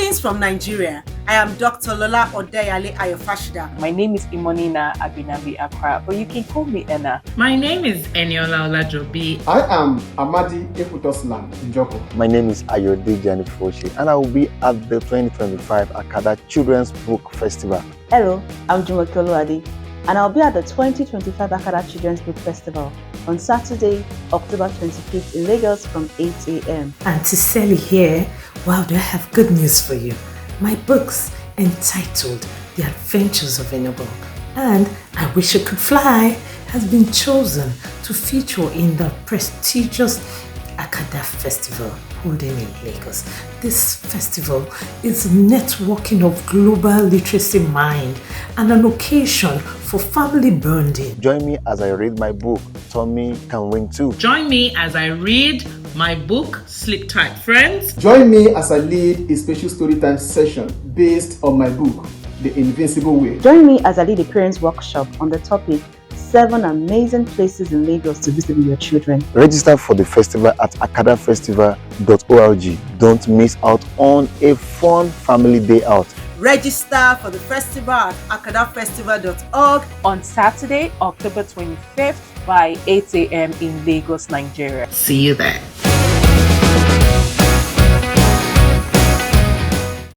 Greetings from Nigeria. I am Dr. Lola Odeyale Ayofashida. My name is Imonina Abinabi Akra, but you can call me Enna. My name is Eniola Olajobi. I am Amadi Ekutoslan Njoko. My name is Ayode Janifoshi, and I will be at the 2025 Akada Children's Book Festival. Hello, I'm Jumoke Oluwade, and I'll be at the 2025 Akada Children's Book Festival on Saturday, October 25th in Lagos from 8 a.m. Auntie Sally here. Wow, do I have good news for you. My books entitled The Adventures of Enobo and I Wish I Could Fly has been chosen to feature in the prestigious Akada Festival holding in Lagos. This festival is a networking of global literacy mind and an occasion for family bonding. Join me as I read my book, Tommy Can Win Too. Join me as I read my book, Sleep Tight Friends. Join me as I lead a special storytime session based on my book, The Invincible Way. Join me as I lead a parents' workshop on the topic 7 amazing places in Lagos to visit with your children. Register for the festival at akadafestival.org. Don't miss out on a fun family day out. Register for the festival at akadafestival.org On Saturday, October 25th by 8 a.m. in Lagos, Nigeria. See you there.